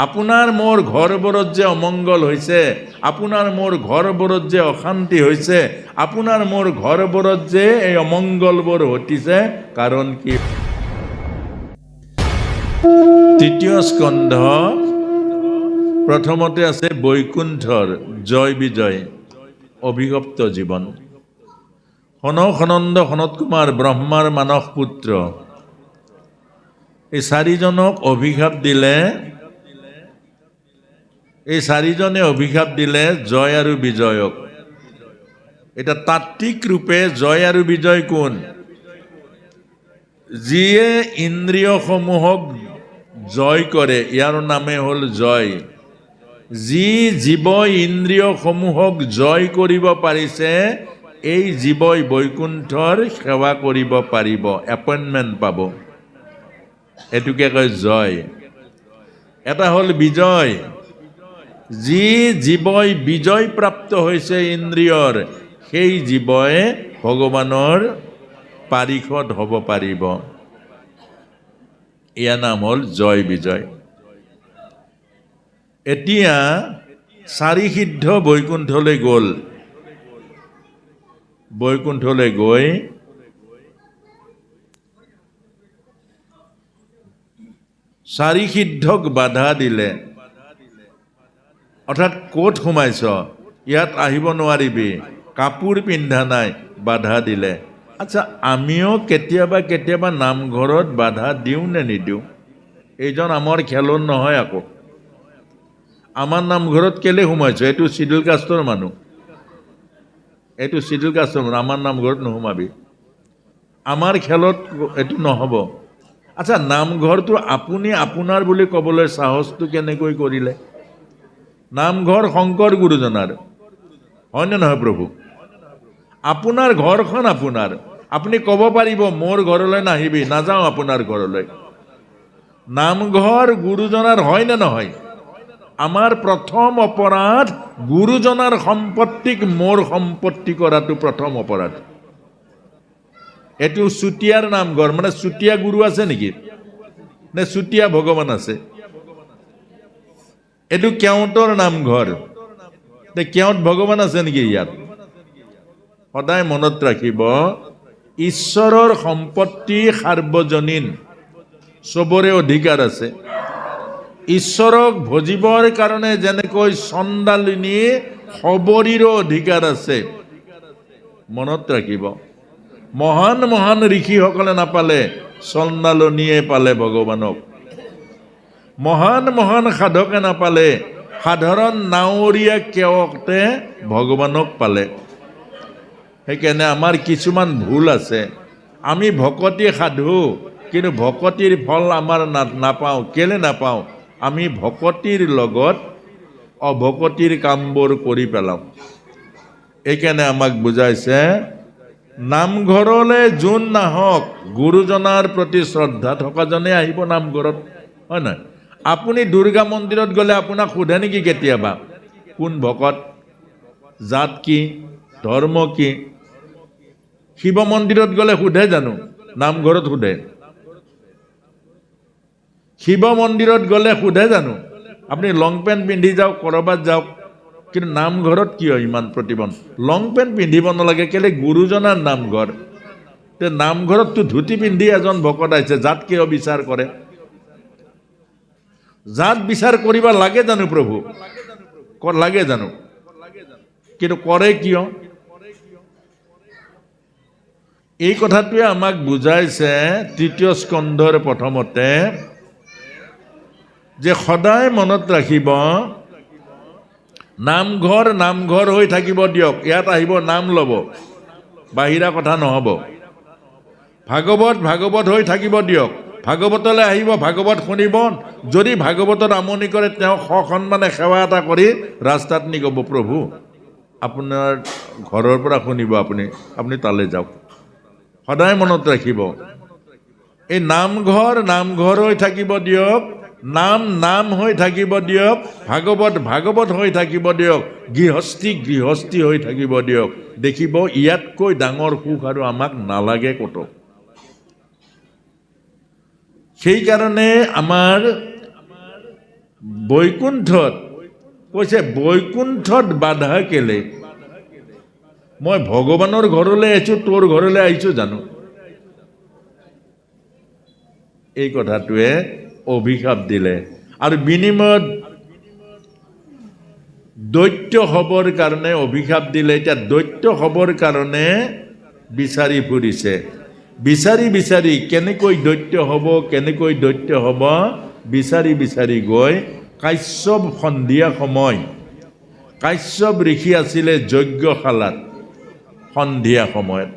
আপোনাৰ মোৰ ঘৰবোৰত যে অমংগল হৈছে, আপোনাৰ মোৰ ঘৰবোৰত যে অশান্তি হৈছে, আপোনাৰ মোৰ ঘৰবোৰত যে এই অমংগলবোৰ ঘটিছে, কাৰণ কি? তৃতীয় স্কন্ধ প্ৰথমতে আছে বৈকুণ্ঠৰ জয় বিজয়, অভিগপ্ত জীৱন। সনক সনন্দ সনত কুমাৰ ব্ৰহ্মাৰ মানস পুত্ৰ, এই চাৰিজনক অভিশাপ দিলে। এই চাৰিজনে অভিশাপ দিলে জয় আৰু বিজয়ক। এটা তাত্ত্বিক ৰূপে জয় আৰু বিজয় কোন? যিয়ে ইন্দ্ৰিয়সমূহক জয় কৰে, ইয়াৰ নামে হ'ল জয়। যি জীৱ ইন্দ্ৰিয়সমূহক জয় কৰিব পাৰিছে, এই জীৱই বৈকুণ্ঠৰ সেৱা কৰিব পাৰিব, এপইণ্টমেণ্ট পাব। এইটোকে কয় জয়। এটা হ'ল বিজয়। যি জীৱই বিজয় প্ৰাপ্ত হৈছে ইন্দ্ৰিয়ৰ, সেই জীৱই ভগৱানৰ পাৰিষদ হ'ব পাৰিব। ইয়াৰ নাম হ'ল জয় বিজয়। এতিয়া চাৰি সিদ্ধ বৈকুণ্ঠলৈ গ'ল। বৈকুণ্ঠলৈ গৈ চাৰি সিদ্ধক বাধা দিলে। অৰ্থাৎ ক'ত সোমাইছ, ইয়াত আহিব নোৱাৰিবি, কাপোৰ পিন্ধা নাই, বাধা দিলে। আচ্ছা, আমিও কেতিয়াবা কেতিয়াবা নামঘৰত বাধা দিওঁ নে নিদিওঁ? এইজন আমাৰ খেলন নহয় আকৌ। আমাৰ নামঘৰত কেলে সোমাইছ? এইটো চিডুল কাষ্টৰ মানুহ, এইটো চিডুল কাষ্টৰ মানুহ, আমাৰ নামঘৰত নোসোমাবি। আমাৰ খেলত এইটো নহ'ব। আচ্ছা, নামঘৰটো আপুনি আপোনাৰ বুলি ক'বলৈ সাহসটো কেনেকৈ কৰিলে? নামঘৰ শংকৰ গুৰুজনাৰ, হয়নে নহয় প্ৰভু? আপোনাৰ ঘৰখন আপোনাৰ। আপুনি ক'ব পাৰিব মোৰ ঘৰলৈ নাহিবি, নাযাওঁ আপোনাৰ ঘৰলৈ। নামঘৰ গুৰুজনাৰ, হয় নে নহয়? আমাৰ প্ৰথম অপৰাধ গুৰুজনাৰ সম্পত্তিক মোৰ সম্পত্তি কৰাটো প্ৰথম অপৰাধ। এইটো চুতীয়াৰ নামঘৰ, মানে চুতীয়া গুৰু আছে নেকি? নে চুতীয়া ভগৱান আছে? এইটো কেওটৰ নামঘৰ, কেওট ভগৱান আছে নেকি ইয়াত? সদায় মনত ৰাখিব, ঈশ্বৰৰ সম্পত্তি সাৰ্বজনীন, চবৰে অধিকাৰ আছে। ঈশ্বৰক ভজিবৰ কাৰণে যেনেকৈ চণ্ডালিনী শবৰীৰো অধিকাৰ আছে। মনত ৰাখিব, মহান মহান ঋষিসকলে নাপালে, চণ্ডালনীয়ে পালে ভগৱানক। মহান মহান সাধকে নাপালে, সাধাৰণ নাৱৰীয়া কেওটে ভগৱানক পালে। সেইকাৰণে আমাৰ কিছুমান ভুল আছে। আমি ভকতি সাধু, কিন্তু ভকতিৰ ফল আমাৰ নাপাওঁ। কেলে নাপাওঁ? আমি ভকতিৰ লগত অভকতিৰ কামবোৰ কৰি পেলাওঁ। এইকাৰণে আমাক বুজাইছে, নামঘৰলৈ যোন নাহক, গুৰুজনাৰ প্ৰতি শ্ৰদ্ধা থকাজনে আহিব নামঘৰত, হয় নহয়? আপুনি দুৰ্গা মন্দিৰত গ'লে আপোনাক সোধে নেকি কেতিয়াবা কোন ভকত, জাত কি, ধৰ্ম কি? শিৱ মন্দিৰত গ'লে সোধে জানো? নামঘৰত সোধে। শিৱ মন্দিৰত গ'লে সোধে জানো? আপুনি লং পেণ্ট পিন্ধি যাওক, ক'ৰবাত যাওক, কিন্তু নামঘৰত কিয় ইমান প্ৰতিবন্ধ? লং পেণ্ট পিন্ধিব নালাগে, কেলে? গুৰুজনাৰ নামঘৰ। নামঘৰততো ধুতি পিন্ধি এজন ভকত আহিছে, জাত কিয় বিচাৰ কৰে? জাত বিচাৰ কৰিব লাগে জানো প্ৰভু? লাগে জানো? কিন্তু কৰে কিয়? এই কথাটোৱে আমাক বুজাইছে তৃতীয় স্কন্ধৰ প্ৰথমতে, যে সদায় মনত ৰাখিব, নামঘৰ নামঘৰ হৈ থাকিব দিয়ক, ইয়াত আহিব নাম ল'ব, বাহিৰা কথা নহ'ব। ভাগৱত ভাগৱত হৈ থাকিব দিয়ক, ভাগৱতলৈ আহিব, ভাগৱত শুনিব। যদি ভাগৱতত আমনি কৰে, তেওঁ সসন্মানে সেৱা এটা কৰি ৰাস্তাত নি ক'ব, প্ৰভু আপোনাৰ ঘৰৰ পৰা শুনিব, আপুনি তালৈ যাওক। সদায় মনত ৰাখিব, এই নামঘৰ নামঘৰ হৈ থাকিব দিয়ক, নাম নাম হৈ থাকিব দিয়ক, ভাগৱত ভাগৱত হৈ থাকিব দিয়ক, গৃহস্থী গৃহস্থী হৈ থাকিব দিয়ক। দেখিব, ইয়াতকৈ ডাঙৰ সুখ আৰু আমাক নালাগে ক'তো। সেইকাৰণে আমাৰ বৈকুণ্ঠত কৈছে, বৈকুণ্ঠত বাধা কেলে? মই ভগৱানৰ ঘৰলৈ আহিছোঁ, তোৰ ঘৰলৈ আহিছোঁ জানো? এই কথাটোৱে অভিশাপ দিলে। আৰু বিনিময়ত দৈত্য হ'বৰ কাৰণে অভিশাপ দিলে। এতিয়া দৈত্য হ'বৰ কাৰণে বিচাৰি ফুৰিছে, বিচাৰি বিচাৰি কেনেকৈ দৈত্য হ'ব, কেনেকৈ দৈত্য হ'ব বিচাৰি বিচাৰি গৈ কাশ্যপ, সন্ধিয়া সময় কাশ্যপ ঋষি আছিলে যজ্ঞশালাত। সন্ধিয়া সময়ত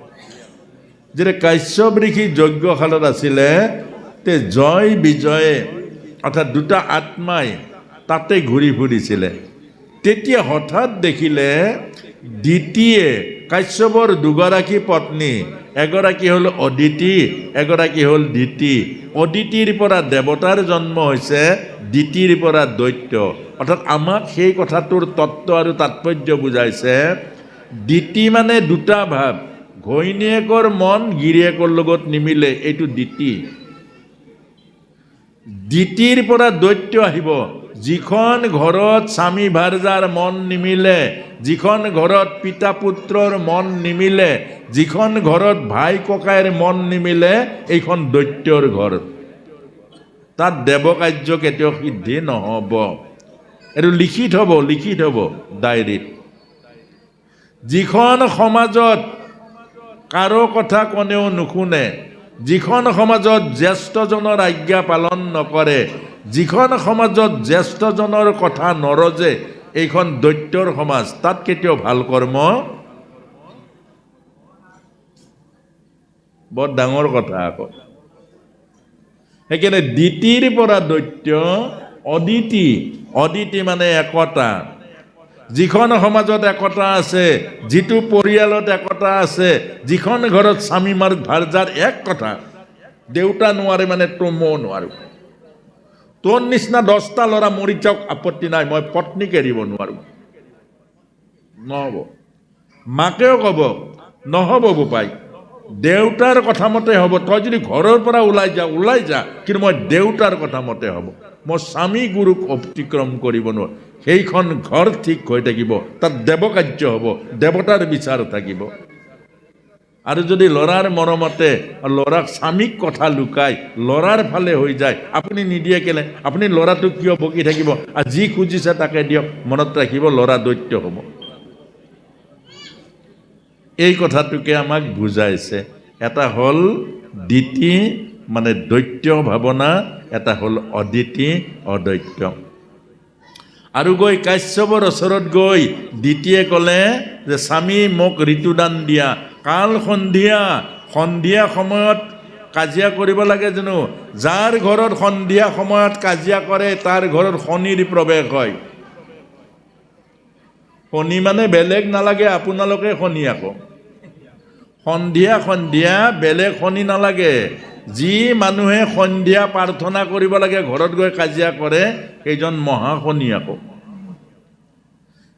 যেতিয়া কাশ্যপ ঋষি যজ্ঞশালাত আছিলে, তে জয় বিজয়ে অৰ্থাৎ দুটা আত্মাই তাতে ঘূৰি ফুৰিছিলে। তেতিয়া হঠাৎ দেখিলে দিতিয়ে, কাশ্যপৰ দুগৰাকী পত্নী, এগৰাকী হ'ল অদিতি, এগৰাকী হ'ল দিতি। অদিতিৰ পৰা দেৱতাৰ জন্ম হৈছে, দিতিৰ পৰা দৈত্য। অৰ্থাৎ আমাক সেই কথাটোৰ তত্ত্ব আৰু তাৎপৰ্য বুজাইছে। দিতি মানে দুটা ভাৱ, ঘৈণীয়েকৰ মন গিৰিয়েকৰ লগত নিমিলে, এইটো দিতি। দিতিৰ পৰা দৈত্য আহিব, যিখন ঘৰত স্বামী ভাৰ্যাৰ মন নিমিলে, যিখন ঘৰত পিতা পুত্ৰৰ মন নিমিলে, যিখন ঘৰত ভাই ককাইৰ মন নিমিলে, এইখন দৈত্যৰ ঘৰ। তাত দেৱকাৰ্য কেতিয়াও সিদ্ধি নহ'ব। এইটো লিখি থ'ব ডায়েৰীত। যিখন সমাজত কাৰো কথা কোনেও নুশুনে, যিখন সমাজত জ্যেষ্ঠজনৰ আজ্ঞা পালন নকৰে, যিখন সমাজত জ্যেষ্ঠজনৰ কথা নৰজে, এইখন দৈত্যৰ সমাজ। তাত কেতিয়াও ভাল কৰ্ম, বৰ ডাঙৰ কথা আকৌ। সেইকাৰণে দিতিৰ পৰা দৈত্য, অদিতি, অদিতি মানে একতা। যিখন সমাজত একতা আছে, যিটো পৰিয়ালত একতা আছে, যিখন ঘৰত স্বামী ভাৰ্যাৰ এক কথা, দেউতা নোৱাৰে মানে ময়ো নোৱাৰো, তোৰ নিচিনা 10টা ল'ৰা মৰি যাওক আপত্তি নাই, মই পত্নীক এৰিব নোৱাৰো, নহ'ব। মাকেও ক'ব, নহ'ব বোপাই, দেউতাৰ কথা মতে হ'ব। তই যদি ঘৰৰ পৰা ওলাই যা, কিন্তু মই দেউতাৰ কথা মতে হ'ব। মই স্বামী গুৰুক অতিক্ৰম কৰিব নোৱাৰো। সেইখন ঘৰ ঠিক হৈ থাকিব, তাত দেৱকাৰ্য হ'ব, দেৱতাৰ বিচাৰ থাকিব। আৰু যদি ল'ৰাৰ মৰমতে ল'ৰাক স্বামীক কথা লুকাই ল'ৰাৰ ফালে হৈ যায়, আপুনি নিদিয়ে কেলে? আপুনি ল'ৰাটোক কিয় বকি থাকিব? আৰু যি খুজিছে তাকে দিয়ক। মনত ৰাখিব, ল'ৰা দৈত্য হ'ব। এই কথাটোকে আমাক বুজাইছে। এটা হ'ল দিতি মানে দৈত্য ভাৱনা, এটা হ'ল অদিতি, অদৈত্য। আৰু গৈ কাশ্যপৰ ওচৰত গৈ দিতিয়ে ক'লে যে, স্বামী মোক ঋতুদান দিয়া। কাল সন্ধিয়া, সন্ধিয়া সময়ত কাজিয়া কৰিব লাগে জানো? যাৰ ঘৰত সন্ধিয়া সময়ত কাজিয়া কৰে, তাৰ ঘৰত শনিৰ প্ৰৱেশ হয়। শনি মানে বেলেগ নালাগে, আপোনালোকে শনি আকৌ। সন্ধিয়া সন্ধিয়া বেলেগ শনি নালাগে। যি মানুহে সন্ধিয়া প্ৰাৰ্থনা কৰিব লাগে ঘৰত গৈ কাজিয়া কৰে, সেইজন মহাশনি আকৌ।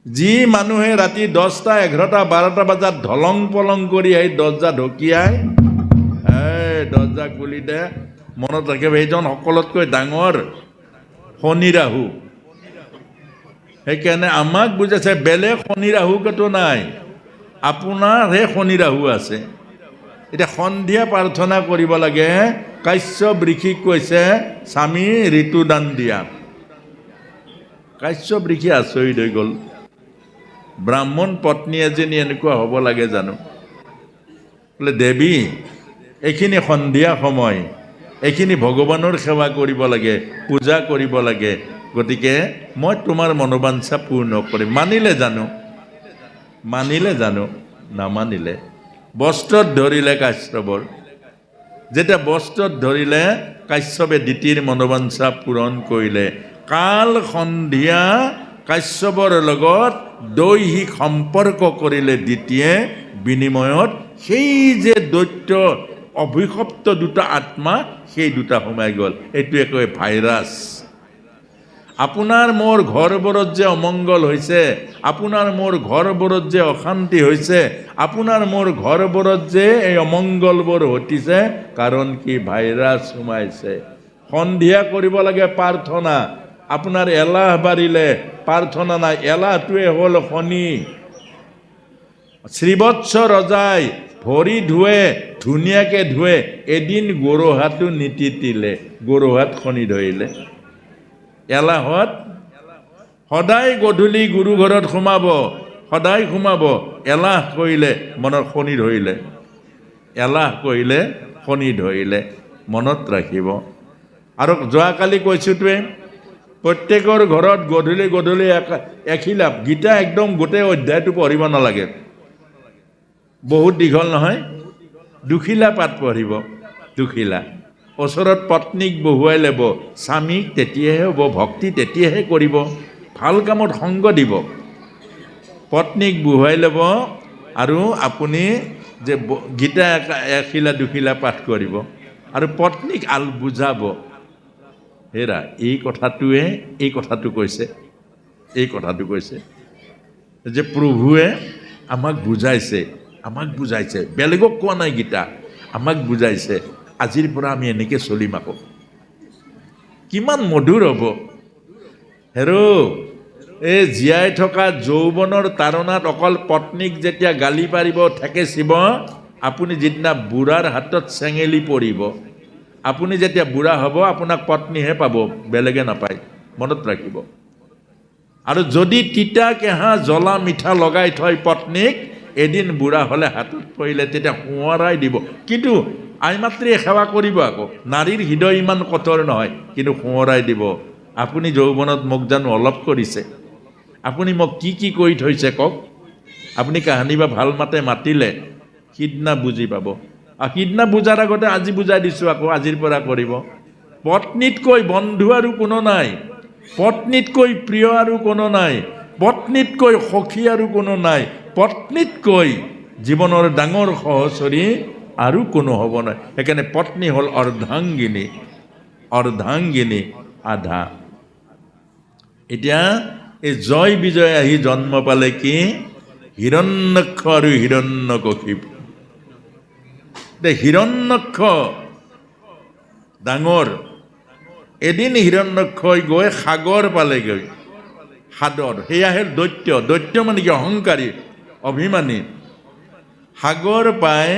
যি মানুহে ৰাতি 10টা, 11টা, 12টা বজাত ধলং পলং কৰি আহি দৰ্জা ঢকিয়াই, দৰ্জা খুলি দে, মনত ৰাখিব, সেইজন সকলোতকৈ ডাঙৰ শনি ৰাহু। সেইকাৰণে আমাক বুজাইছে, বেলেগ শনি ৰাহু কতো নাই, আপোনাৰহে শনি ৰাহু আছে। এতিয়া সন্ধিয়া প্ৰাৰ্থনা কৰিব লাগে। কাশ্যপ ঋষিক কৈছে, স্বামী ঋতুদান দিয়া। কাশ্যপ ঋষি আচৰিত হৈ গ'ল। ব্ৰাহ্মণ পত্নী এজনী এনেকুৱা হ'ব লাগে জানো? বোলে দেৱী, এইখিনি সন্ধিয়া সময়, এইখিনি ভগৱানৰ সেৱা কৰিব লাগে, পূজা কৰিব লাগে, গতিকে মই তোমাৰ মনোবাঞ্ছা পূৰ্ণ কৰিম। মানিলে জানো? নামানিলে। বস্ত্ৰত ধৰিলে কাশ্যপৰ। যেতিয়া বস্ত্ৰত ধৰিলে, কাশ্যপে দিতিৰ মনোবাঞ্ছা পূৰণ কৰিলে। কাল সন্ধিয়া কাশ্যপৰ লগত দৈহিক সম্পৰ্ক কৰিলে দিতিয়ে। বিনিময়ত সেই যে দৈত্য অভিশপ্ত দুটা আত্মা, সেই দুটা সোমাই গ'ল। এইটোৱে কয় ভাইৰাছ। আপোনাৰ মোৰ ঘৰবোৰত যে অমংগল হৈছে, আপোনাৰ মোৰ ঘৰবোৰত যে অশান্তি হৈছে, আপোনাৰ মোৰ ঘৰবোৰত যে এই অমংগলবোৰ ঘটিছে, কাৰণ কি? ভাইৰাছ সোমাইছে। সন্ধিয়া কৰিব লাগে প্ৰাৰ্থনা, আপোনাৰ এলাহ বাঢ়িলে প্ৰাৰ্থনা নাই। এলাহটোৱে হ'ল শনি। শ্ৰীবৎস ৰজাই ভৰি ধুৱে, ধুনীয়াকৈ ধুৱে, এদিন গৰুহাটো নিতিতিলে, গৰুহাত শনি ধৰিলে। এলাহত সদায় গধূলি গুৰু ঘৰত সোমাব, সদায় সোমাব, এলাহ কৰিলে মনত শনি ধৰিলে, এলাহ কৰিলে শনি ধৰিলে, মনত ৰাখিব। আৰু যোৱাকালি কৈছোঁটোৱে, প্ৰত্যেকৰ ঘৰত গধূলি গধূলি এখিলাপ গীতা, একদম গোটেই অধ্যায়টো পঢ়িব নালাগে, বহুত দীঘল নহয়, দুখিলা পাঠ পঢ়িব। দুখিলা ওচৰত পত্নীক বহুৱাই ল'ব, স্বামীক, তেতিয়াহে হ'ব ভক্তি, তেতিয়াহে কৰিব, ভাল কামত সংগ দিব। পত্নীক বহুৱাই ল'ব আৰু আপুনি যে গীতা এখিলা দুখিলা পাঠ কৰিব আৰু পত্নীক বুজাব। হেৰা, এই কথাটো কৈছে, এই কথাটো কৈছে যে প্ৰভুৱে আমাক বুজাইছে, বেলেগক কোৱা নাই গীতা, আমাক বুজাইছে, আজিৰ পৰা আমি এনেকৈ চলিম। আকৌ কিমান মধুৰ হ'ব। হেৰো, এই জীয়াই থকা যৌৱনৰ তাৰণাত অকল পত্নীক যেতিয়া গালি পাৰিব, ঠেকেচিব, আপুনি যিদিনা বুঢ়াৰ হাতত চেঙেলি পৰিব, আপুনি যেতিয়া বুঢ়া হ'ব, আপোনাক পত্নীহে পাব, বেলেগে নাপায়, মনত ৰাখিব। আৰু যদি তিতা কেঁহা জ্বলা মিঠা লগাই থয় পত্নীক, এদিন বুঢ়া হ'লে হাতত পৰিলে তেতিয়া সোঁৱৰাই দিব। কিন্তু আইমাতৃয়ে সেৱা কৰিব। আকৌ নাৰীৰ হৃদয় ইমান কঠোৰ নহয়, কিন্তু সোঁৱৰাই দিব, আপুনি যৌৱনত মোক জানো অলপ কৰিছে, আপুনি মোক কি কৰি থৈছে কওক। আপুনি কাহানি বা ভাল মাতে মাতিলে সিদিনা বুজি পাব। আৰু সিদিনা বুজাৰ আগতে আজি বুজাই দিছোঁ, আকৌ আজিৰ পৰা কৰিব। পত্নীতকৈ বন্ধু আৰু কোনো নাই, পত্নীতকৈ প্ৰিয় আৰু কোনো নাই, পত্নীতকৈ সখী আৰু কোনো নাই, পত্নীতকৈ জীৱনৰ ডাঙৰ সহচৰী আৰু কোনো হ'ব নাই। সেইকাৰণে পত্নী হ'ল অৰ্ধাংগিনী, আধা। এতিয়া এই জয় বিজয় আহি জন্ম পালে কি? হিৰণ্যক্ষ আৰু হিৰণ্যকশিপু। হিৰণ্যক্ষ ডাঙৰ, এদিন হিৰণ্যক্ষই গৈ সাগৰ পালেগৈ, সাদৰ, সেয়াহে দৈত্য মানে কি? অহংকাৰী, অভিমানী। সাগৰ পাই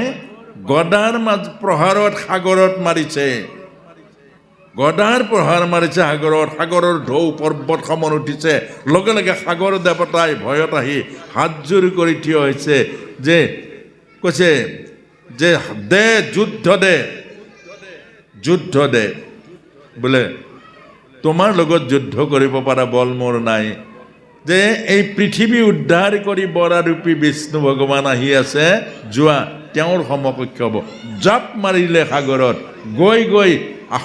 গদাৰ প্ৰহাৰত সাগৰত মাৰিছে, গদাৰ প্ৰহাৰ মাৰিছে সাগৰত, সাগৰৰ ঢৌ পৰ্বত সমান উঠিছে। লগে লগে সাগৰ দেৱতাই ভয়ত আহি হাতযোৰ কৰি থিয় হৈছে, যে কৈছে যে দে যুদ্ধ দে, বোলে তোমাৰ লগত যুদ্ধ কৰিব পৰা বল মোৰ নাই। যে এই পৃথিৱী উদ্ধাৰ কৰি বৰাৰূপী বিষ্ণু ভগৱান আহি আছে, যোৱা তেওঁৰ সমকক্ষ হ'ব। জাপ মাৰিলে সাগৰত, গৈ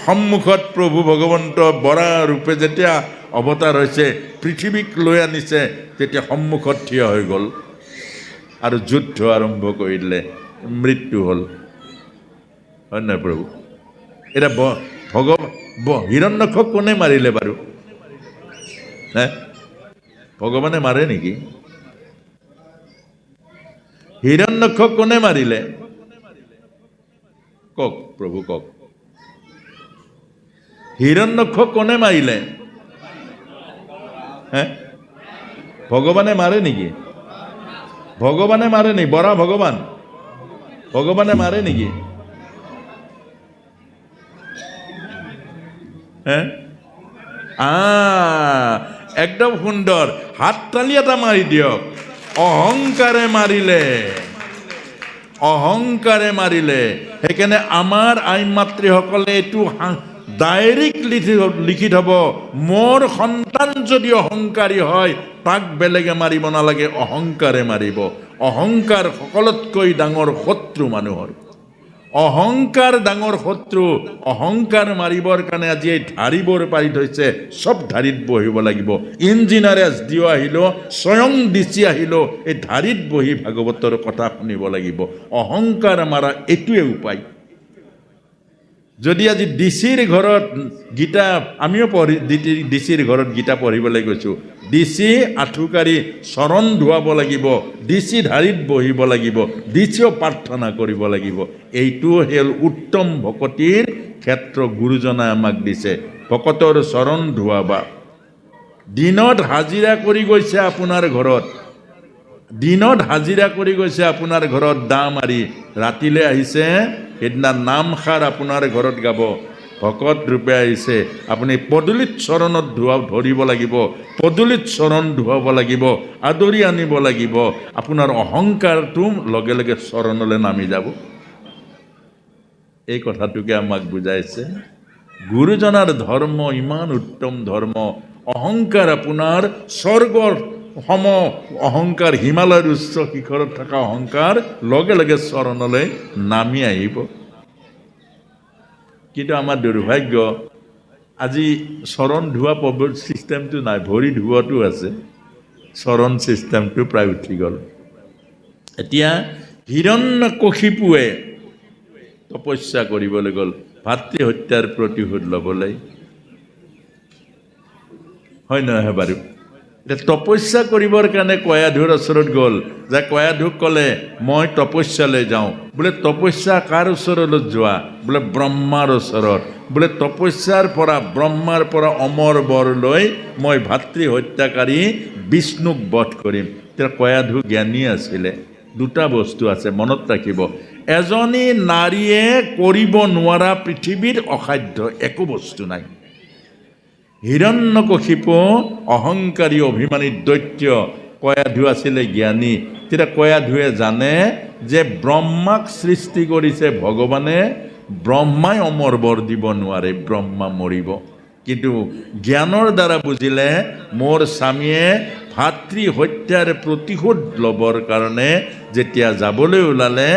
সন্মুখত প্ৰভু ভগৱন্ত বৰা ৰূপে যেতিয়া অৱতাৰ হৈছে, পৃথিৱীক লৈ আনিছে, তেতিয়া সন্মুখত থিয় হৈ গ'ল আৰু যুদ্ধ আৰম্ভ কৰি দিলে। মৃত্যু হ'ল, হয় নাই প্ৰভু? এতিয়া হিৰণ্যক্ষক কোনে মাৰিলে বাৰু? ভগৱানে মাৰে নেকি? হিৰণ্যক্ষক কোনে মাৰিলে? কওক প্ৰভু, কওক। হিৰণ্যক্ষক কোনে মাৰিলে? ভগৱানে মাৰে নেকি? ভগৱানে মাৰে নেকি? বৰা ভগৱানে মাৰে নেকি? একদম সুন্দৰ, হাততালি এটা মাৰি দিয়ক। অহংকাৰে মাৰিলে। সেইকাৰণে আমাৰ আই মাতৃসকলে এইটো ডাইৰেক্ট লিখি থব, মোৰ সন্তান যদি অহংকাৰী হয়, তাক বেলেগে মাৰিব নালাগে, অহংকাৰে মাৰিব। অহংকাৰ সকলোতকৈ ডাঙৰ শত্ৰু মানুহৰ। অহংকাৰ ডাঙৰ শত্ৰু। অহংকাৰ মাৰিবৰ কাৰণে আজি এই ধাৰিবোৰ পাৰি থৈছে, চব ধাৰিত বহিব লাগিব। ইঞ্জিনিয়াৰ SDO আহিলেও, স্বয়ং DC আহিলেও এই ধাৰিত বহি ভাগৱতৰ কথা শুনিব লাগিব। অহংকাৰ মাৰা এইটোৱে উপায়। যদি আজি ডিচিৰ ঘৰত গীতা, আমিও ডিচিৰ ঘৰত গীতা পঢ়িবলৈ গৈছোঁ, DC আঁঠুকাৰি চৰণ ধুৱাব লাগিব, DC ধাৰিত বহিব লাগিব, DCও প্ৰাৰ্থনা কৰিব লাগিব। এইটো হ'ল উত্তম ভকতিৰ ক্ষেত্ৰ গুৰুজনাই আমাক দিছে। ভকতৰ চৰণ ধুৱাবা, দিনত হাজিৰা কৰি গৈছে আপোনাৰ ঘৰত, দিনত হাজিৰা কৰি গৈছে আপোনাৰ ঘৰত দা মাৰি, ৰাতিলৈ আহিছে সেইদিনা নামষাৰ আপোনাৰ ঘৰত গাব, ভকত ৰূপে আহিছে, আপুনি পদূলিত চৰণত ধৰিব লাগিব, পদূলিত চৰণ ধুৱাব লাগিব, আদৰি আনিব লাগিব, আপোনাৰ অহংকাৰটো লগে লগে চৰণলৈ নামি যাব। এই কথাটোকে আমাক বুজাইছে। গুৰুজনাৰ ধৰ্ম ইমান উত্তম ধৰ্ম, অহংকাৰ আপোনাৰ স্বৰ্গৰ সম অহংকাৰ, হিমালয়ৰ উচ্চ শিখৰত থকা অহংকাৰ লগে লগে চৰণলৈ নামি আহিব। কিন্তু আমাৰ দুৰ্ভাগ্য, আজি চৰণ ধোৱা চিষ্টেমটো নাই, ভৰি ধোৱাটো আছে, চৰণ চিষ্টেমটো প্ৰায় উঠি গ'ল। এতিয়া হিৰণ্যকশিপুৱে তপস্যা কৰিবলৈ গ'ল ভাতৃ হত্যাৰ প্ৰতিশোধ ল'বলৈ, হয় নহয় বাৰু? এতিয়া তপস্যা কৰিবৰ কাৰণে কয়াধুৰ ওচৰত গ'ল, যে কয়াধুক ক'লে মই তপস্যালৈ যাওঁ। বোলে তপস্যা কাৰ ওচৰলৈ যোৱা? বোলে ব্ৰহ্মাৰ ওচৰত। বোলে তপস্যাৰ পৰা, ব্ৰহ্মাৰ পৰা অমৰ বৰ লৈ মই ভাতৃ হত্যাকাৰী বিষ্ণুক বধ কৰিম। তেতিয়া কয়াধু জ্ঞানী আছিলে। দুটা বস্তু আছে, মনত ৰাখিব। এজনী নাৰীয়ে কৰিব নোৱাৰা পৃথিৱীৰ অসাধ্য একো বস্তু নাই। হিৰণ্যকশিপু অহংকাৰী অভিমানী দৈত্য, কয়াধু আছিলে জ্ঞানী। তেতিয়া কয়াধুৱে জানে যে ব্ৰহ্মাক সৃষ্টি কৰিছে ভগৱানে, ব্ৰহ্মাই অমৰ বৰ দিব নোৱাৰে, ব্ৰহ্মা মৰিব। কিন্তু জ্ঞানৰ দ্বাৰা বুজিলে মোৰ স্বামীয়ে ভাতৃ হত্যাৰ প্ৰতিশোধ ল'বৰ কাৰণে যেতিয়া যাবলৈ ওলালে,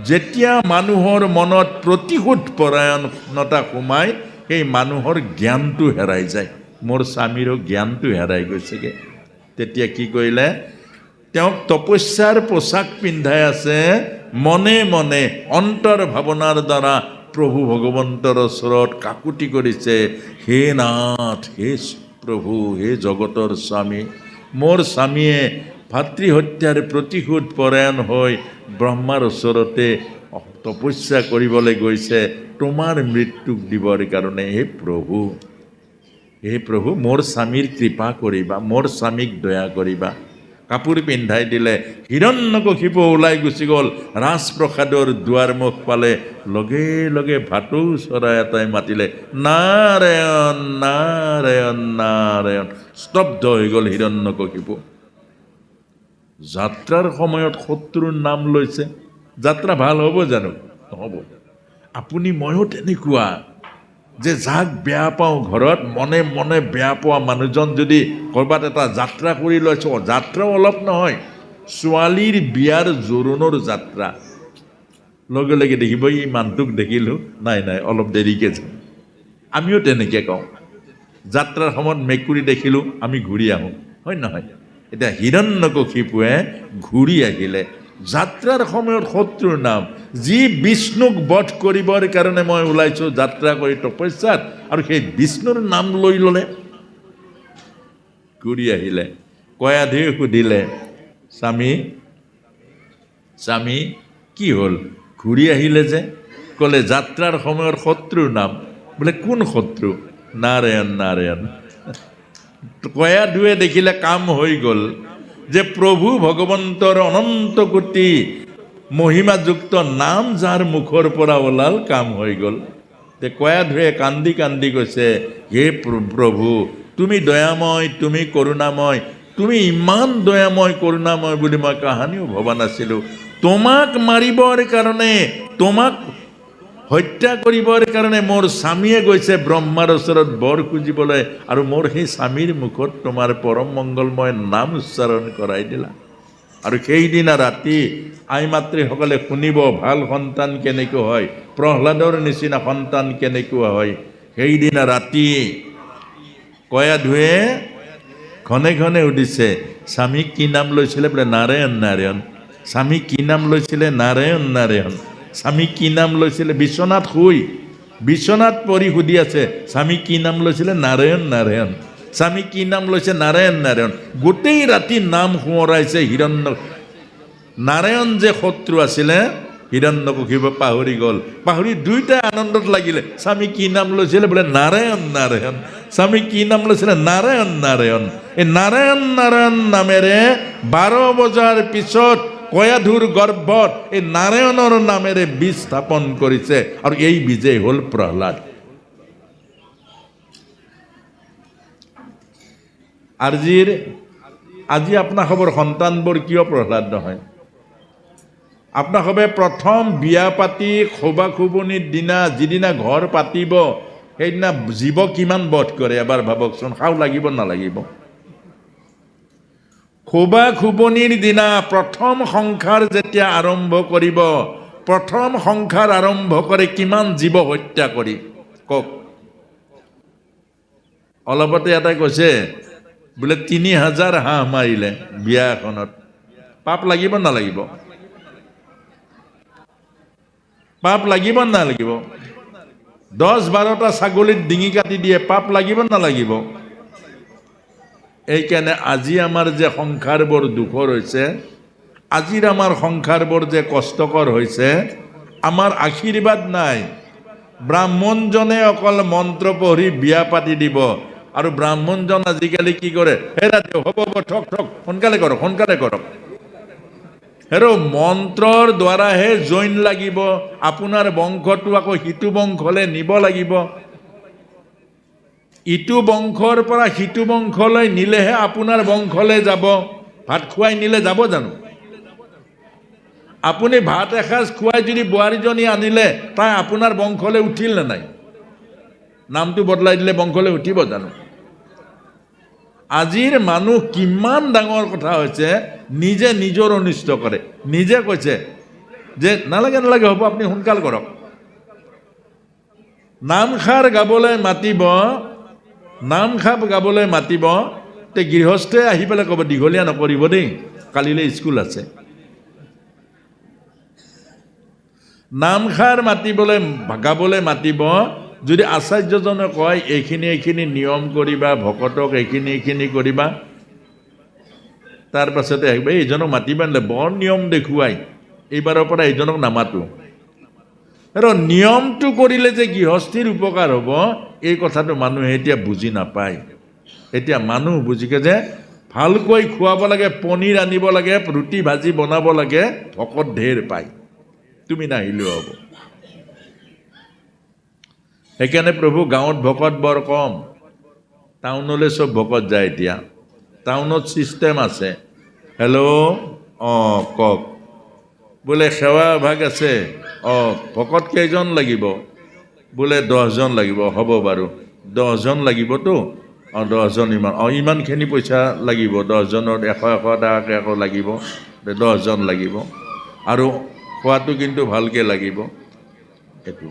যেতিয়া মানুহৰ মনত প্ৰতিশোধ পৰায়ণতা সোমায়, সেই মানুহৰ জ্ঞানটো হেৰাই যায়। মোৰ স্বামীৰো জ্ঞানটো হেৰাই গৈছেগৈ। তেতিয়া কি কৰিলে, তেওঁক তপস্যাৰ পোছাক পিন্ধাই আছে, মনে মনে অন্তৰ ভাৱনাৰ দ্বাৰা প্ৰভু ভগৱন্তৰ ওচৰত কাকুতি কৰিছে, হে নাথ, হে প্ৰভু, হে জগতৰ স্বামী, মোৰ স্বামীয়ে ভাতৃ হত্যাৰ প্ৰতিশোধ পৰায়ণ হৈ ব্ৰহ্মাৰ ওচৰতে তপস্যা কৰিবলৈ গৈছে তোমাৰ মৃত্যুক দিবৰ কাৰণে। হে প্ৰভু, হে প্ৰভু, মোৰ স্বামীৰ কৃপা কৰিবা, মোৰ স্বামীক দয়া কৰিবা। কাপোৰ পিন্ধাই দিলে। হিৰণ্যকশিপু ওলাই গুচি গ'ল, ৰাজপ্ৰসাদৰ দুৱাৰ মুখ পালে, লগে লগে ভাটৌ চৰাই এটাই মাতিলে, নাৰায়ণ নাৰায়ণ নাৰায়ণ। স্তব্ধ হৈ গ'ল হিৰণ্যকশিপু। যাত্ৰাৰ সময়ত শত্ৰুৰ নাম লৈছে, যাত্ৰা ভাল হ'ব জানো? নহ'ব। আপুনি ময়ো তেনেকুৱা, যে যাক বেয়া পাওঁ ঘৰত, মনে মনে বেয়া পোৱা মানুহজন যদি ক'ৰবাত এটা যাত্ৰা কৰি লৈছোঁ, যাত্ৰাও অলপ নহয়, ছোৱালীৰ বিয়াৰ জোৰোণৰ যাত্ৰা, লগে লগে দেখিব এই মানুহটোক দেখিলোঁ, নাই নাই অলপ দেৰিকৈ যাম। আমিও তেনেকৈ কওঁ, যাত্ৰাৰ সময়ত মেকুৰী দেখিলোঁ আমি ঘূৰি আহোঁ, হয় নহয়? এতিয়া হিৰণ্যকশিপুৱে ঘূৰি আহিলে। যাত্ৰাৰ সময়ত শত্ৰুৰ নাম, যি বিষ্ণুক বধ কৰিবৰ কাৰণে মই ওলাইছোঁ যাত্ৰা কৰি তপস্যাত, আৰু সেই বিষ্ণুৰ নাম লৈ ল'লে। ঘূৰি আহিলে। কয়াধুৱে সুধিলে, স্বামী স্বামী কি হ'ল, ঘূৰি আহিলে যে? ক'লে যাত্ৰাৰ সময়ত শত্ৰুৰ নাম। বোলে কোন শত্ৰু? নাৰায়ণ নাৰায়ণ। কয়াধুৱে দেখিলে কাম হৈ গ'ল, যে প্ৰভু ভগৱন্তৰ অনন্ত কোটি মহিমাযুক্ত নাম যাৰ মুখৰ পৰা ওলাল, কাম হৈ গ'ল। তে কয়াধুৱে কান্দি কান্দি কৈছে, হে প্ৰভু, তুমি দয়াময়, তুমি কৰোণাময়, তুমি ইমান দয়াময় কৰোণাময় বুলি মই কাহানিও ভবা নাছিলোঁ। তোমাক মাৰিবৰ কাৰণে, তোমাক হত্যা কৰিবৰ কাৰণে মোৰ স্বামীয়ে গৈছে ব্ৰহ্মাৰ ওচৰত বৰ খুজিবলৈ, আৰু মোৰ সেই স্বামীৰ মুখত তোমাৰ পৰম মংগলময় নাম উচ্চাৰণ কৰাই দিলা। আৰু সেইদিনা ৰাতি আই মাতৃসকলে শুনিব ভাল সন্তান কেনেকৈ হয়, প্ৰহ্লাদৰ নিচিনা সন্তান কেনেকুৱা হয়। সেইদিনা ৰাতি কয়াধুৱে ঘনে ঘনে সুধিছে, স্বামী কি নাম লৈছিলে? বোলে নাৰায়ণ নাৰায়ণ। স্বামী কি নাম লৈছিলে? নাৰায়ণ নাৰায়ণ। স্বামী কি নাম লৈছিলে? বিশ্বনাথ শুই, বিশ্বনাথ পৰি সুধি আছে, স্বামী কি নাম লৈছিলে? নাৰায়ণ নাৰায়ণ। স্বামী কি নাম লৈছে? নাৰায়ণ নাৰায়ণ। গোটেই ৰাতি নাম সোঁৱৰাইছে হিৰণ্য। নাৰায়ণ যে শত্ৰু আছিলে, হিৰণ্যকশিপ পাহৰি গ'ল, পাহৰি দুয়োটাই আনন্দত লাগিলে। স্বামী কি নাম লৈছিলে? বোলে নাৰায়ণ নাৰায়ণ। স্বামী কি নাম লৈছিলে? নাৰায়ণ নাৰায়ণ। এই নাৰায়ণ নাৰায়ণ নামেৰে 12 বজাৰ পিছত কয়াধুৰ গৰ্ভত এই নাৰায়ণৰ নামেৰে বীজ স্থাপন কৰিছে, আৰু এই বীজেই হ'ল প্ৰহ্লাদ। আজি আপোনাৰ খবৰ সন্তানবোৰ কিয় প্ৰহ্লাদ নহয়? আপোনাৰ সবে প্ৰথম বিয়া পাতি খোবা খোবনিৰ দিনা, যিদিনা ঘৰ পাতিব, সেইদিনা জীৱ কিমান বধ কৰে এবাৰ ভাবকচোন। খাও লাগিব নালাগিব? খোবা খোবনিৰ দিনা প্ৰথম সংসাৰ যেতিয়া আৰম্ভ কৰিব, প্ৰথম সংসাৰ আৰম্ভ কৰে কিমান জীৱ হত্যা কৰি, কওক। অলপতে এটাই কৈছে বোলে 3000 হাঁহ মাৰিলে বিয়া এখনত। পাপ লাগিব নালাগিব? পাপ লাগিব নালাগিব? 10-12টা ছাগলীত ডিঙি কাটি দিয়ে, পাপ লাগিব নালাগিব? এইকাৰণে আজি আমাৰ যে সংসাৰবোৰ দুখৰ হৈছে, আজিৰ আমাৰ সংসাৰবোৰ যে কষ্টকৰ হৈছে, আমাৰ আশীৰ্বাদ নাই। ব্ৰাহ্মণজনে অকল মন্ত্ৰ পঢ়ি বিয়া পাতি দিব, আৰু ব্ৰাহ্মণজন আজিকালি কি কৰে? হেৰা দিয়ক, হ'ব ঠক ঠক, সোনকালে কৰক, সোনকালে কৰক। হেৰ' মন্ত্ৰৰ দ্বাৰাহে জৈন লাগিব, আপোনাৰ বংশটো আকৌ সিটো বংশলৈ নিব লাগিব। ইটো বংশৰ পৰা সিটো বংশলৈ নিলেহে আপোনাৰ বংশলৈ যাব। ভাত খুৱাই নিলে যাব জানো? আপুনি ভাত এসাঁজ খুৱাই যদি বোৱাৰীজনী আনিলে, তাই আপোনাৰ বংশলৈ উঠিল নে নাই? নামটো বদলাই দিলে বংশলৈ উঠিব জানো? আজিৰ মানুহ কিমান ডাঙৰ কথা হৈছে, নিজে নিজৰ অনিষ্ট কৰে। নিজে কৈছে যে নালাগে নালাগে, হ'ব আপুনি সোনকাল কৰক। নামষাৰ গাবলৈ মাতিব, নামষাৰ গাবলৈ মাতিব, তে গৃহস্থই আহি পেলাই ক'ব দীঘলীয়া নকৰিব দেই, কালিলৈ স্কুল আছে। নামষাৰ গাবলৈ মাতিব, যদি আচাৰ্যজনে কয় এইখিনি নিয়ম কৰিবা, ভকতক এইখিনি কৰিবা, তাৰ পাছতে আহিব এইজনক মাতিবা নিলে বৰ নিয়ম দেখুৱাই, এইবাৰৰ পৰা এইজনক নামাতো। আৰু নিয়মটো কৰিলে যে গৃহস্থীৰ উপকাৰ হ'ব, এই কথাটো মানুহে এতিয়া বুজি নাপায়। এতিয়া মানুহ বুজিকে যে ভালকৈ খুৱাব লাগে, পনীৰ আনিব লাগে, ৰুটি ভাজি বনাব লাগে, ভকত ঢেৰ পায়, তুমি নাহিলেও হ'ব। সেইকাৰণে প্ৰভু গাঁৱত ভকত বৰ কম, টাউনলৈ চব ভকত যায়। এতিয়া টাউনত ছিষ্টেম আছে। হেল্ল', অঁ কওক। বোলে সেৱা ভাগ আছে, অঁ ভকত কেইজন লাগিব? বোলে 10জন লাগিব। হ'ব বাৰু, 10জন লাগিবতো, অঁ 10জন ইমান, অঁ ইমানখিনি পইচা লাগিব, 10জনৰ 100 টকাকৈ আকৌ লাগিব, 10জন লাগিব, আৰু খোৱাটো কিন্তু ভালকৈ লাগিব। এইটো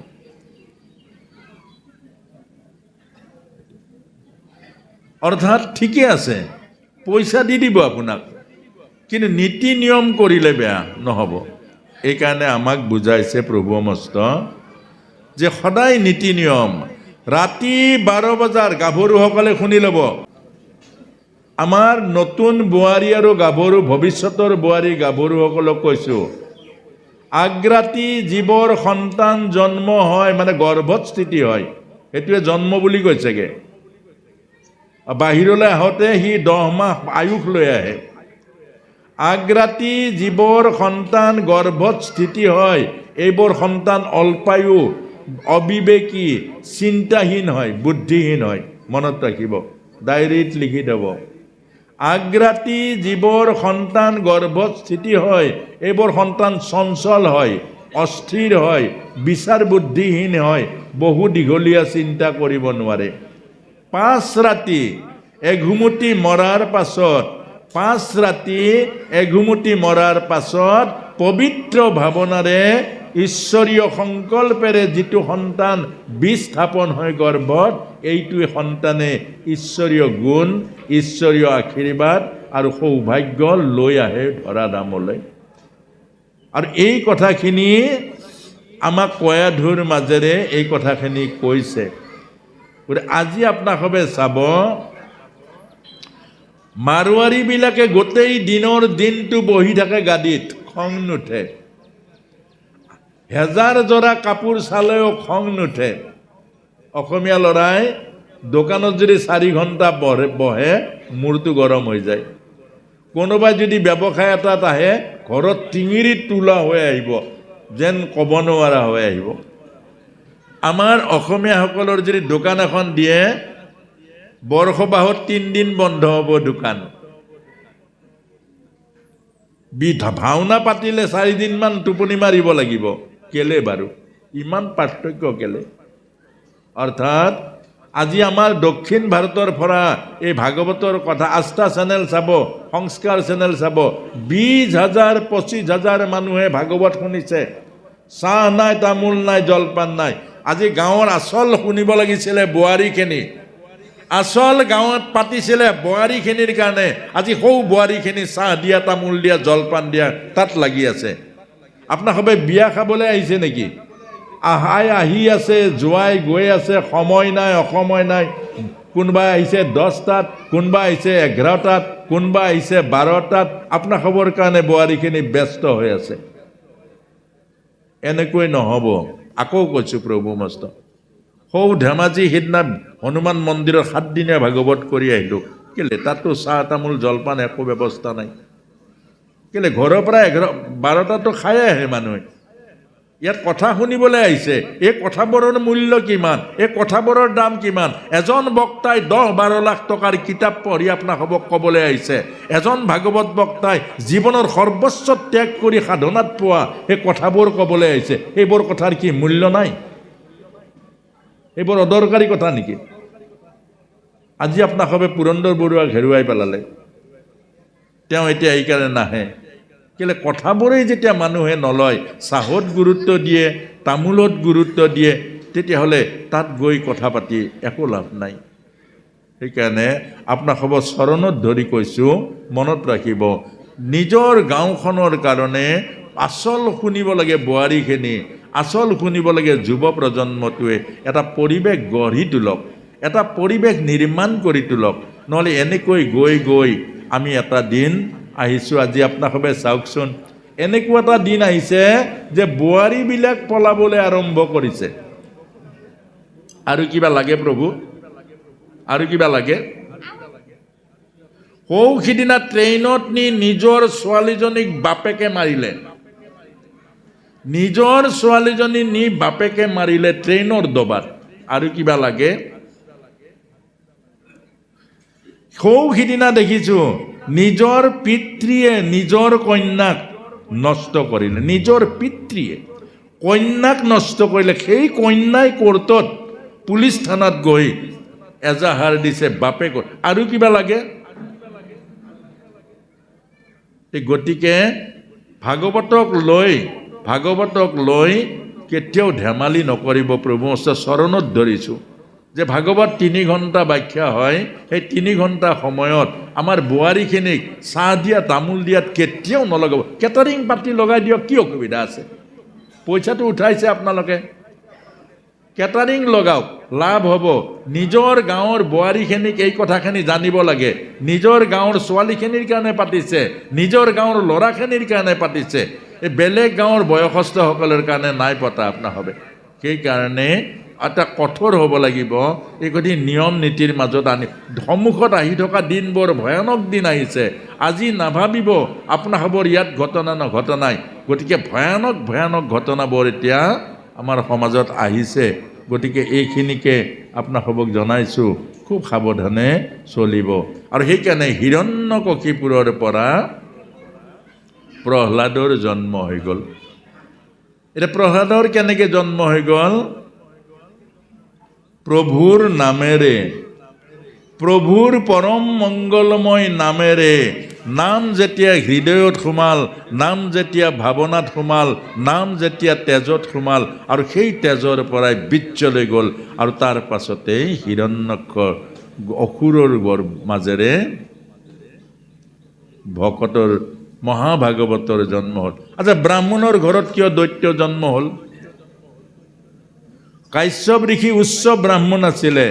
অৰ্থাৎ ঠিকে আছে, পইচা দি দিব আপোনাক, কিন্তু নীতি নিয়ম কৰিলে বেয়া নহ'ব। এইকাৰণে আমাক বুজাইছে প্ৰভু মস্ত যে সদায় নীতি নিয়ম। ৰাতি 12 বজাৰ গাভৰুসকলে শুনি ল'ব, আমাৰ নতুন বোৱাৰী আৰু গাভৰু, ভৱিষ্যতৰ বোৱাৰী গাভৰুসকলক কৈছোঁ, আগ্ৰাতি জীৱৰ সন্তান জন্ম হয়, মানে গৰ্ভত স্থিতি হয়, সেইটোৱে জন্ম বুলি কৈছেগে। বাহিৰলৈ আহোঁতে সি 10 মাহ আয়ুস লৈ আহে। আগ্ৰাতি জীৱৰ সন্তান গৰ্ভত স্থিতি হয়, এইবোৰ সন্তান অল্পায়ু, অবিবেকী, চিন্তাহীন হয়, বুদ্ধিহীন হয়। মনত ৰাখিব, ডায়েৰীত লিখি দেব। আগ্ৰাতি জীৱৰ সন্তান গৰ্ভত স্থিতি হয়, এইবোৰ সন্তান চঞ্চল হয়, অস্থিৰ হয়, বিচাৰ বুদ্ধিহীন হয়, বহু দীঘলীয়া চিন্তা কৰিব নোৱাৰে। 5 ৰাতি এঘুমুটি মৰাৰ পাছত, 5 ৰাতি এঘুমুটি মৰাৰ পাছত পবিত্ৰ ভাৱনাৰে ঈশ্বৰীয় সংকল্পেৰে যিটো সন্তান বীজ স্থাপন হয় গৰ্ভত, এইটোৱে সন্তানে ঈশ্বৰীয় গুণ, ঈশ্বৰীয় আশীৰ্বাদ আৰু সৌভাগ্য লৈ আহে ধৰা দামলৈ। আৰু এই কথাখিনি আমাক কয়াধুৰ মাজেৰে এই কথাখিনি কৈছে। আজি আপোনাক সবে চাব, মাৰোৱাৰীবিলাকে গোটেই দিনৰ দিনটো বহি থাকে গাদীত, খং নুঠে। হেজাৰ জোৰা কাপোৰ চালেও খং নুঠে। অসমীয়া ল'ৰাই দোকানত যদি 4 ঘণ্টা বহে মূৰটো গৰম হৈ যায়। কোনোবাই যদি ব্যৱসায় এটাত আহে ঘৰত টিঙিৰিত তোলা হৈ আহিব, যেন ক'ব নোৱাৰা হৈ আহিব। আমাৰ অসমীয়াসকলৰ যদি দোকান এখন দিয়ে, বৰসবাহত 3 দিন বন্ধ হ'ব দোকান। ভাওনা পাতিলে 4 দিনমান টোপনি মাৰিব লাগিব। কেলে বাৰু ইমান পাৰ্থক্য কেলে? অৰ্থাৎ আজি আমাৰ দক্ষিণ ভাৰতৰ পৰা এই ভাগৱতৰ কথা আস্থা চেনেল চাব, সংস্কাৰ চেনেল চাব, 20,000 25,000 মানুহে ভাগৱত শুনিছে। চাহ নাই, তামোল নাই, জলপান নাই। আজি গাঁৱৰ আচল শুনিব লাগিছিলে বোৱাৰীখিনি। আচল গাঁৱত পাতিছিলে বোৱাৰীখিনিৰ কাৰণে। আজি সৌ বোৱাৰীখিনি চাহ দিয়া, তামোল দিয়া, জলপান দিয়া তাত লাগি আছে। আপোনাক সবে বিয়া খাবলৈ আহিছে নেকি? আহি আছে, জোৱাই গৈ আছে, সময় নাই, অসময় নাই। কোনোবাই আহিছে 10টাত, কোনোবা আহিছে 11টাত, কোনোবা আহিছে 12টাত। আপোনাৰ খবৰ কাৰণে বোৱাৰীখিনি ব্যস্ত হৈ আছে। এনেকৈ নহ'ব। আকৌ কৈছোঁ প্ৰভু মস্ত। সৌ ধেমাজি সিদিনা হনুমান মন্দিৰত 7 দিনীয়া ভাগৱত কৰি আহিলোঁ। কেলে? তাততো চাহ তামোল জলপান একো ব্যৱস্থা নাই। কেলে? ঘৰৰ পৰা 12টাতো খাই আহে মানুহে। ইয়াত কথা শুনিবলৈ আহিছে। এই কথাবোৰৰ মূল্য কিমান? এই কথাবোৰৰ দাম কিমান? এজন বক্তাই 10-12 লাখ টকাৰ কিতাপ পঢ়ি আপোনাক ক'বলৈ আহিছে। এজন ভাগৱত বক্তাই জীৱনৰ সৰ্বস্ব ত্যাগ কৰি সাধনাত পোৱা সেই কথাবোৰ ক'বলৈ আহিছে। এইবোৰ কথাৰ কি মূল্য নাই? এইবোৰ অদৰকাৰী কথা নেকি? আজি আপোনাক পুৰন্দৰ বৰুৱাক হেৰুৱাই পেলালে। তেওঁ এতিয়া এইকাৰণে নাহে। কেলে? কথাবোৰেই যেতিয়া মানুহে নলয়, চাহত গুৰুত্ব দিয়ে, তামোলত গুৰুত্ব দিয়ে, তেতিয়াহ'লে তাত গৈ কথা পাতি একো লাভ নাই। সেইকাৰণে আপোনাক চৰণত ধৰি কৈছোঁ, মনত ৰাখিব, নিজৰ গাঁওখনৰ কাৰণে আচল শুনিব লাগে বোৱাৰীখিনি, আচল শুনিব লাগে যুৱ প্ৰজন্মটোৱে। এটা পৰিৱেশ গঢ়ি তোলক, এটা পৰিৱেশ নিৰ্মাণ কৰি তোলক। নহ'লে এনেকৈ গৈ গৈ আমি এটা দিন আহিছোঁ। আজি আপোনাক চাওকচোন, এনেকুৱা এটা দিন আহিছে যে বোৱাৰীবিলাক পলাবলৈ আৰম্ভ কৰিছে। আৰু কিবা লাগে প্ৰভু? আৰু কিবা লাগে? সৌ সিদিনা ট্ৰেইনত নি নিজৰ ছোৱালীজনীক বাপেকে মাৰিলে। নিজৰ ছোৱালীজনী নি বাপেকে মাৰিলে ট্ৰেইনৰ দবাত। আৰু কিবা লাগে? সৌ সিদিনা দেখিছোঁ নিজৰ পিতৃয়ে নিজৰ কন্যাক নষ্ট কৰিলে। নিজৰ পিতৃয়ে কন্যাক নষ্ট কৰিলে। সেই কন্যাই কোৰ্টত, পুলিচ থানাত গৈ এজাহাৰ দিছে বাপেকক। আৰু কিবা লাগে? গতিকে ভাগৱতক লৈ কেতিয়াও ধেমালি নকৰিব। প্ৰভু চৰণত ধৰিছোঁ যে ভাগৱত 3 ঘণ্টা ব্যাখ্যা হয়। সেই 3 ঘণ্টা সময়ত আমাৰ বোৱাৰীখিনিক চাহ দিয়া, তামোল দিয়াত কেতিয়াও নলগাব। কেটাৰিং পাৰ্টি লগাই দিয়ক, কি অসুবিধা আছে? পইচাটো উঠাইছে আপোনালোকে, কেটাৰিং লগাওক, লাভ হ'ব। নিজৰ গাঁৱৰ বোৱাৰীখিনিক এই কথাখিনি জানিব লাগে। নিজৰ গাঁৱৰ ছোৱালীখিনিৰ কাৰণে পাতিছে, নিজৰ গাঁৱৰ ল'ৰাখিনিৰ কাৰণে পাতিছে। এই বেলেগ গাঁৱৰ বয়সস্থসকলৰ কাৰণে নাই পতা আপোনাৰ হবে। সেইকাৰণে এটা কঠোৰ হ'ব লাগিব। এই গতিকে নিয়ম নীতিৰ মাজত সন্মুখত আহি থকা দিন বৰ ভয়ানক দিন আহিছে। আজি নাভাবিব আপোনাৰ খবৰ ইয়াত ঘটনা নঘটনাই। গতিকে ভয়ানক ঘটনাবোৰ এতিয়া আমাৰ সমাজত আহিছে। গতিকে এইখিনিকে আপোনাক জনাইছোঁ, খুব সাৱধানে চলিব। আৰু সেইকাৰণে হিৰণ্যকশিপুৰৰ পৰা প্ৰহ্লাদৰ জন্ম হৈ গ'ল। এতিয়া প্ৰহ্লাদৰ কেনেকৈ জন্ম হৈ গ'ল? প্ৰভুৰ নামেৰে, প্ৰভুৰ পৰম মংগলময় নামেৰে। নাম যেতিয়া হৃদয়ত সোমাল, নাম যেতিয়া ভাৱনাত সোমাল, নাম যেতিয়া তেজত সোমাল, আৰু সেই তেজৰ পৰাই বীৰ্যলৈ গ'ল। আৰু তাৰ পাছতেই হিৰণ্যক্ষ অসুৰৰ মাজেৰে ভকতৰ মহাভাগৱতৰ জন্ম হ'ল। আচ্ছা, ব্ৰাহ্মণৰ ঘৰত কিয় দৈত্য জন্ম হ'ল? কাশ্যপ ঋষি উচ্চ ব্ৰাহ্মণ আছিলে,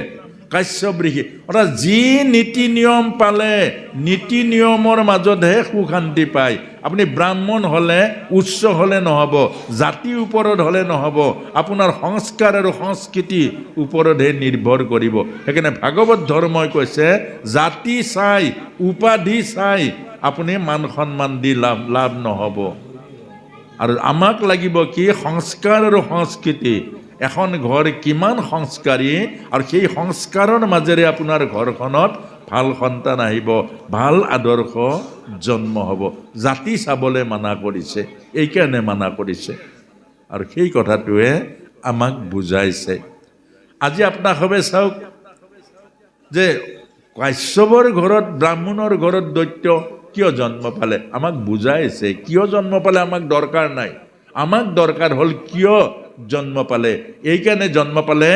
কাশ্যপ ঋষি অৰ্থাৎ যি নীতি নিয়ম পালে নীতি নিয়মৰ মাজতহে সুখ শান্তি পায়। আপুনি ব্ৰাহ্মণ হ'লে উচ্চ হ'লে নহ'ব, জাতিৰ ওপৰত হ'লে নহ'ব, আপোনাৰ সংস্কাৰ আৰু সংস্কৃতি ওপৰতহে নিৰ্ভৰ কৰিব। সেইকাৰণে ভাগৱত ধৰ্মই কৈছে জাতি চাই উপাধি চাই আপুনি মান সন্মান দি লাভ নহ'ব। আৰু আমাক লাগিব কি সংস্কাৰ আৰু সংস্কৃতি। এখন ঘৰ কিমান সংস্কাৰী আৰু সেই সংস্কাৰৰ মাজেৰে আপোনাৰ ঘৰখনত ভাল সন্তান আহিব, ভাল আদৰ্শ জন্ম হ'ব। জাতি চাবলৈ মানা কৰিছে, এইকাৰণে মানা কৰিছে আৰু সেই কথাটোৱে আমাক বুজাইছে। আজি আপোনাক সবে চাওক যে কাশ্যপৰ ঘৰত ব্ৰাহ্মণৰ ঘৰত দৈত্য কিয় জন্ম পালে, আমাক বুজাইছে কিয় জন্ম পালে আমাক দৰকাৰ নাই। আমাক দৰকাৰ হ'ল কিয় জন্ম পালে। এইকাৰণে জন্ম পালে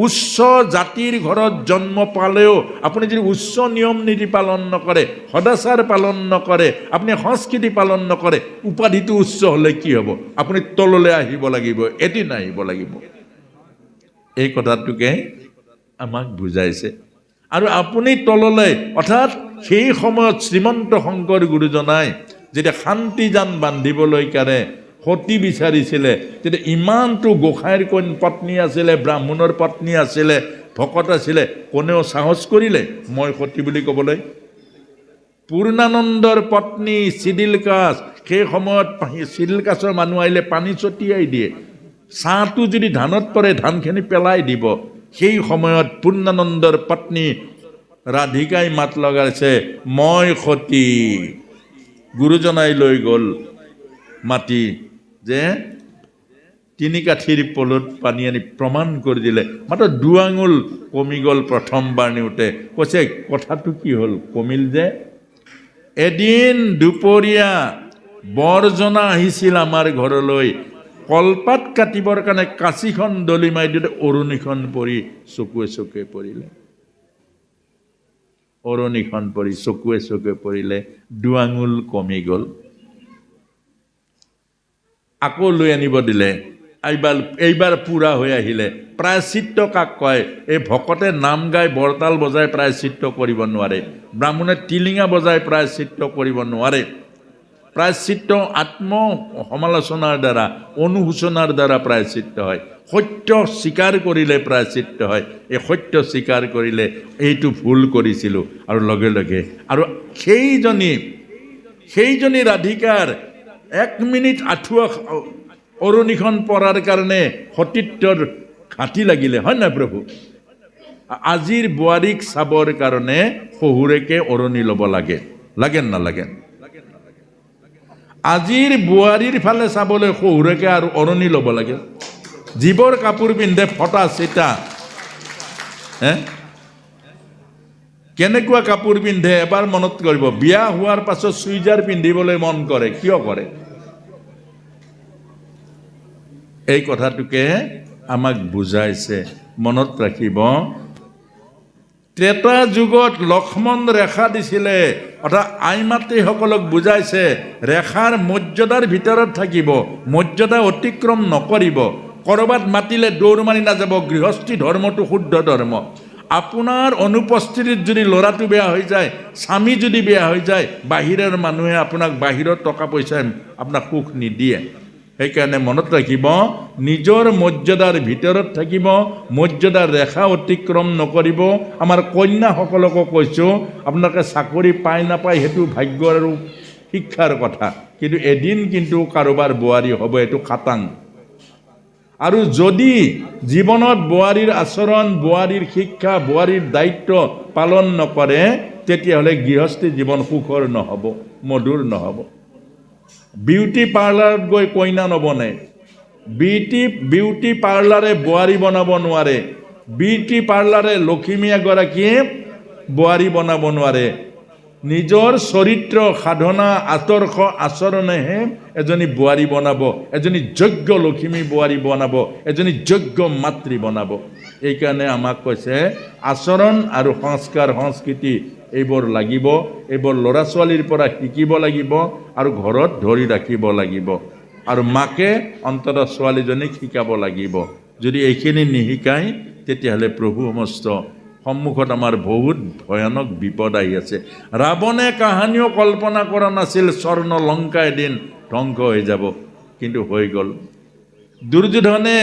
উচ্চ জাতিৰ ঘৰত জন্ম পালেও আপুনি যদি উচ্চ নিয়ম নীতি পালন নকৰে, সদাচাৰ পালন নকৰে, আপুনি সংস্কৃতি পালন নকৰে, উপাধিটো উচ্চ হ'লে কি হ'ব? আপুনি তললৈ আহিব লাগিব, এদিন আহিব লাগিব। এই কথাটোকে আমাক বুজাইছে। আৰু আপুনি তললৈ অৰ্থাৎ সেই সময়ত শ্ৰীমন্ত শংকৰ গুৰুজনাই যেতিয়া শান্তিজান বান্ধিবলৈ কাৰণে সতী বিচাৰিছিলে, তেতিয়া ইমানটো গোসাঁইৰ পত্নী আছিলে, ব্ৰাহ্মণৰ পত্নী আছিলে, ভকত আছিলে, কোনেও সাহস কৰিলে মই সতী বুলি ক'বলৈ? পূৰ্ণানন্দৰ পত্নী চিদিলকাছ, সেই সময়ত চিদিলকাছৰ মানুহ আহিলে পানী ছটিয়াই দিয়ে, চাহটো যদি ধানত পৰে ধানখিনি পেলাই দিব। সেই সময়ত পূৰ্ণানন্দৰ পত্নী ৰাধিকাই মাত লগাইছে মই সতী। গুৰুজনাই লৈ গ'ল মাটি যে 3 কাঠিৰ পলত পানী আনি প্ৰমাণ কৰি দিলে। মাত্ৰ 2 আঙুল কমি গ'ল প্ৰথমবাৰ নিওঁতে। কৈছে কথাটো কি হ'ল? কমিল যে এদিন দুপৰীয়া বৰজনা আহিছিল আমাৰ ঘৰলৈ, কলপাত কাটিবৰ কাৰণে কাঁচিখন দলি মাৰি দিওঁতে অৰণিখন পৰি চকুৱে চকুৱে পৰিলে। অৰণিখন পৰি চকুৱে চকুৱে পৰিলে, 2 আঙুল কমি গ'ল। আকৌ লৈ আনিব দিলে, এইবাৰ পুৰা হৈ আহিলে। প্ৰায়শ্চিত্ত কাক কয়? এই ভকতে নাম গাই বৰতাল বজাই প্ৰায়শ্চিত্ত কৰিব নোৱাৰে, ব্ৰাহ্মণে টিলিঙা বজাই প্ৰায়শ্চিত্ত কৰিব নোৱাৰে। প্ৰায়শ্চিত্ত আত্ম সমালোচনাৰ দ্বাৰা, অনুশোচনাৰ দ্বাৰা প্ৰায়শ্চিত্ত হয়। সত্য স্বীকাৰ কৰিলে প্ৰায়শ্চিত্ত হয়। এই সত্য স্বীকাৰ কৰিলে এইটো ভুল কৰিছিলোঁ আৰু লগে লগে আৰু সেইজনী ৰাধিকাৰ 1 মিনিট আঁঠুৱা অৰণিখন পৰাৰ কাৰণে সতীত্বৰ ঘাটি লাগিলে, হয় নাই প্ৰভু? আজিৰ বোৱাৰীক চাবৰ কাৰণে শহুৰেকে অৰণি ল'ব লাগে, লাগে নালাগে? আজিৰ বোৱাৰীৰ ফালে চাবলৈ শহুৰেকে আৰু অৰণি ল'ব লাগে। জীৱৰ কাপোৰ পিন্ধে ফটা চিটা, কেনেকুৱা কাপোৰ পিন্ধে এবাৰ মনত কৰিব। বিয়া হোৱাৰ পাছত চুইজাৰ পিন্ধিবলৈ মন কৰে, কিয় কৰে? এই কথাটোকে আমাক বুজাইছে, মনত ৰাখিব। ত্ৰেতা যুগত লক্ষ্মণ ৰেখা দিছিলে, অৰ্থাৎ আইমাতৃসকলক বুজাইছে ৰেখাৰ মৰ্যাদাৰ ভিতৰত থাকিব, মৰ্যাদা অতিক্ৰম নকৰিব। ক'ৰবাত মাতিলে দৌৰ মাৰি নাযাব, গৃহস্থী ধৰ্মটো শুদ্ধ ধৰ্ম। আপোনাৰ অনুপস্থিতিত যদি ল'ৰাটো বেয়া হৈ যায়, স্বামী যদি বেয়া হৈ যায়, বাহিৰৰ মানুহে আপোনাক বাহিৰৰ টকা পইচাই আপোনাক সুখ নিদিয়ে। সেইকাৰণে মনত ৰাখিব, নিজৰ মৰ্যাদাৰ ভিতৰত থাকিব, মৰ্যাদাৰ ৰেখা অতিক্ৰম নকৰিব। আমাৰ কন্যাসকলকো কৈছোঁ, আপোনালোকে চাকৰি পায় নাপায় সেইটো ভাগ্য আৰু শিক্ষাৰ কথা, কিন্তু এদিন কিন্তু কাৰোবাৰ বোৱাৰী হ'ব, এইটো খাটাং। আৰু যদি জীৱনত বোৱাৰীৰ আচৰণ, বোৱাৰীৰ শিক্ষা, বোৱাৰীৰ দায়িত্ব পালন নকৰে, তেতিয়াহ'লে গৃহস্থী জীৱন সুখৰ নহ'ব, মধুৰ নহ'ব। বিউটি পাৰ্লাৰত গৈ কইনা নবনে, বিউটি পাৰ্লাৰে বোৱাৰী বনাব নোৱাৰে, বিউটি পাৰ্লাৰে লখিমী এগৰাকীয়ে বোৱাৰী বনাব নোৱাৰে। নিজৰ চৰিত্ৰ সাধনা আদৰ্শ আচৰণেহে এজনী বোৱাৰী বনাব, এজনী যোগ্য লখিমী বোৱাৰী বনাব, এজনী যোগ্য মাতৃ বনাব। এইকাৰণে আমাক কৈছে আচৰণ আৰু সংস্কাৰ সংস্কৃতি এইবোৰ লাগিব, এইবোৰ ল'ৰা ছোৱালীৰ পৰা শিকিব লাগিব আৰু ঘৰত ধৰি ৰাখিব লাগিব। আৰু মাকে অন্ততঃ ছোৱালীজনীক শিকাব লাগিব। যদি এইখিনি নিশিকায় তেতিয়াহ'লে প্ৰভু সমস্ত সন্মুখত আমাৰ বহুত ভয়ানক বিপদ আহি আছে। ৰাৱণে কাহানিও কল্পনা কৰা নাছিল স্বৰ্ণ লংকা এদিন ধ্বংস হৈ যাব, কিন্তু হৈ গ'ল। দুৰ্যোধনে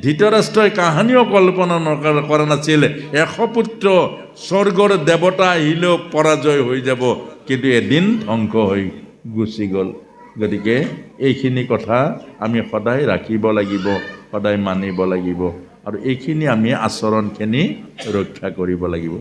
ধৃতৰাষ্ট্ৰই কাহানিও কল্পনা কৰা নাছিল 100 পুত্ৰ স্বৰ্গৰ দেৱতা আহিলেও পৰাজয় হৈ যাব, কিন্তু এদিন ধ্বংস হৈ গুচি গ'ল। গতিকে এইখিনি কথা আমি সদায় ৰাখিব লাগিব, সদায় মানিব লাগিব, আৰু এইখিনি আমি আচৰণখিনি ৰক্ষা কৰিব লাগিব।